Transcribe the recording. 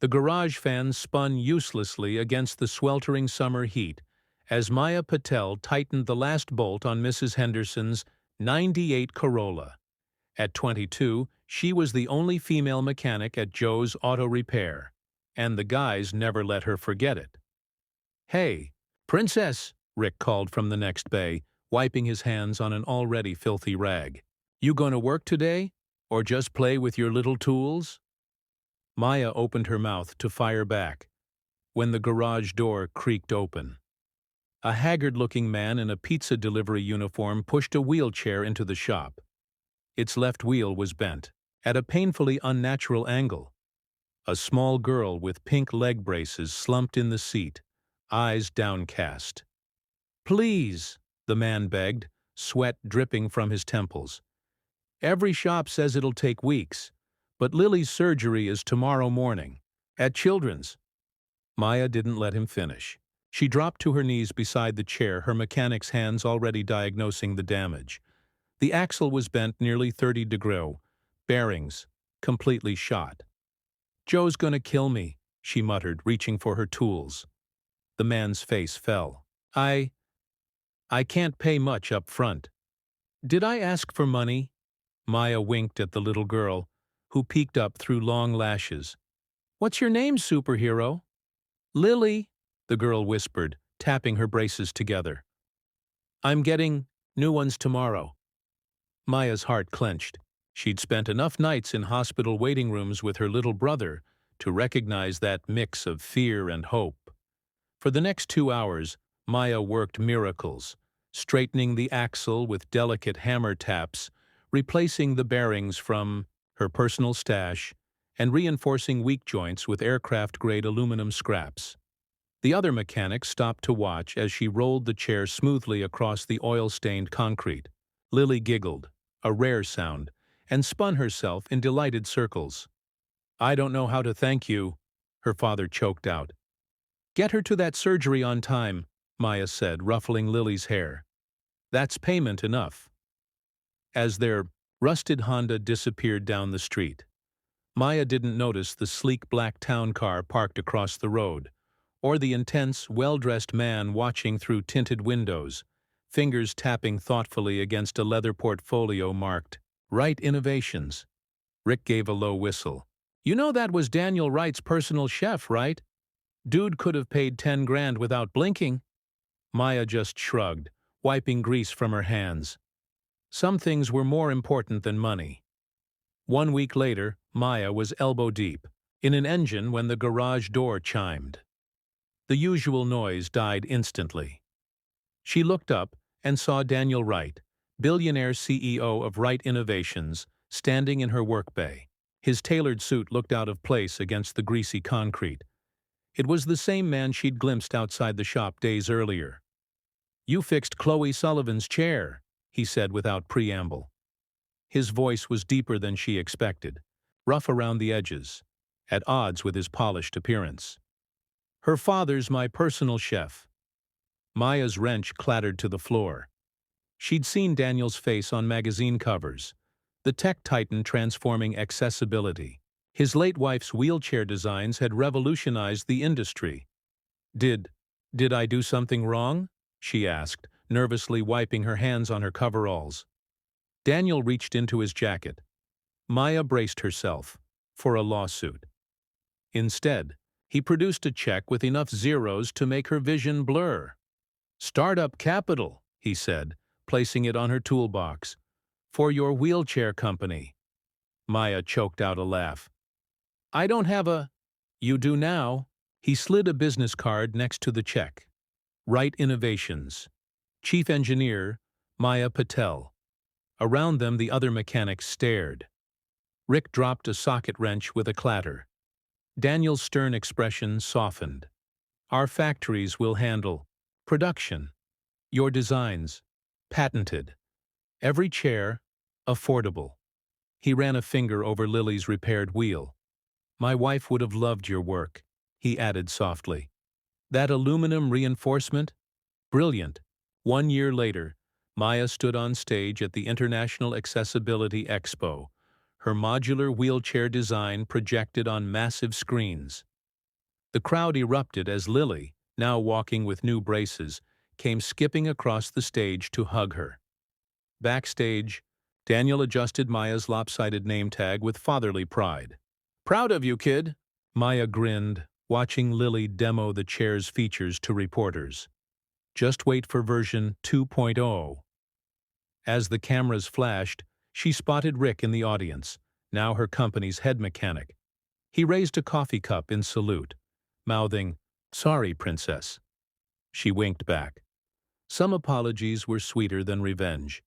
The garage fan spun uselessly against the sweltering summer heat as Maya Patel tightened the last bolt on Mrs. Henderson's '98 Corolla. At 22, she was the only female mechanic at Joe's Auto Repair, and the guys never let her forget it. "Hey, Princess," Rick called from the next bay, wiping his hands on an already filthy rag. "You gonna work today, or just play with your little tools?" Maya opened her mouth to fire back when the garage door creaked open. A haggard-looking man in a pizza delivery uniform pushed a wheelchair into the shop. Its left wheel was bent, at a painfully unnatural angle. A small girl with pink leg braces slumped in the seat, eyes downcast. "Please," the man begged, sweat dripping from his temples. "Every shop says it'll take weeks, but Lily's surgery is tomorrow morning, at Children's." Maya didn't let him finish. She dropped to her knees beside the chair, her mechanic's hands already diagnosing the damage. The axle was bent nearly 30 degrees, bearings completely shot. "Joe's gonna kill me," she muttered, reaching for her tools. The man's face fell. I can't pay much up front." "Did I ask for money?" Maya winked at the little girl, who peeked up through long lashes. "What's your name, superhero?" "Lily," the girl whispered, tapping her braces together. "I'm getting new ones tomorrow." Maya's heart clenched. She'd spent enough nights in hospital waiting rooms with her little brother to recognize that mix of fear and hope. For the next 2 hours, Maya worked miracles, straightening the axle with delicate hammer taps, replacing the bearings from her personal stash, and reinforcing weak joints with aircraft-grade aluminum scraps. The other mechanic stopped to watch as she rolled the chair smoothly across the oil-stained concrete. Lily giggled, a rare sound, and spun herself in delighted circles. "I don't know how to thank you," her father choked out. "Get her to that surgery on time," Maya said, ruffling Lily's hair. "That's payment enough." As their rusted Honda disappeared down the street, Maya didn't notice the sleek black town car parked across the road, or the intense, well-dressed man watching through tinted windows, fingers tapping thoughtfully against a leather portfolio marked Wright Innovations. Rick gave a low whistle. "You know that was Daniel Wright's personal chef, right? Dude could have paid 10 grand without blinking." Maya just shrugged, wiping grease from her hands. Some things were more important than money. 1 week later, Maya was elbow-deep in an engine when the garage door chimed. The usual noise died instantly. She looked up and saw Daniel Wright, billionaire CEO of Wright Innovations, standing in her work bay. His tailored suit looked out of place against the greasy concrete. It was the same man she'd glimpsed outside the shop days earlier. "You fixed Chloe Sullivan's chair," he said without preamble. His voice was deeper than she expected, rough around the edges, at odds with his polished appearance. "Her father's my personal chef." Maya's wrench clattered to the floor. She'd seen Daniel's face on magazine covers, the tech titan transforming accessibility. His late wife's wheelchair designs had revolutionized the industry. Did I do something wrong?" she asked, nervously wiping her hands on her coveralls. Daniel reached into his jacket. Maya braced herself for a lawsuit. Instead, he produced a check with enough zeros to make her vision blur. "Startup capital," he said, placing it on her toolbox. "For your wheelchair company." Maya choked out a laugh. "I don't have a—" "You do now." He slid a business card next to the check. Wright Innovations. Chief Engineer, Maya Patel. Around them the other mechanics stared. Rick dropped a socket wrench with a clatter. Daniel's stern expression softened. "Our factories will handle production. Your designs, patented. Every chair, affordable." He ran a finger over Lily's repaired wheel. "My wife would have loved your work," he added softly. "That aluminum reinforcement? Brilliant." 1 year later, Maya stood on stage at the International Accessibility Expo, her modular wheelchair design projected on massive screens. The crowd erupted as Lily, now walking with new braces, came skipping across the stage to hug her. Backstage, Daniel adjusted Maya's lopsided name tag with fatherly pride. "Proud of you, kid." Maya grinned, watching Lily demo the chair's features to reporters. "Just wait for version 2.0. As the cameras flashed, she spotted Rick in the audience, now her company's head mechanic. He raised a coffee cup in salute, mouthing, "Sorry, princess." She winked back. Some apologies were sweeter than revenge.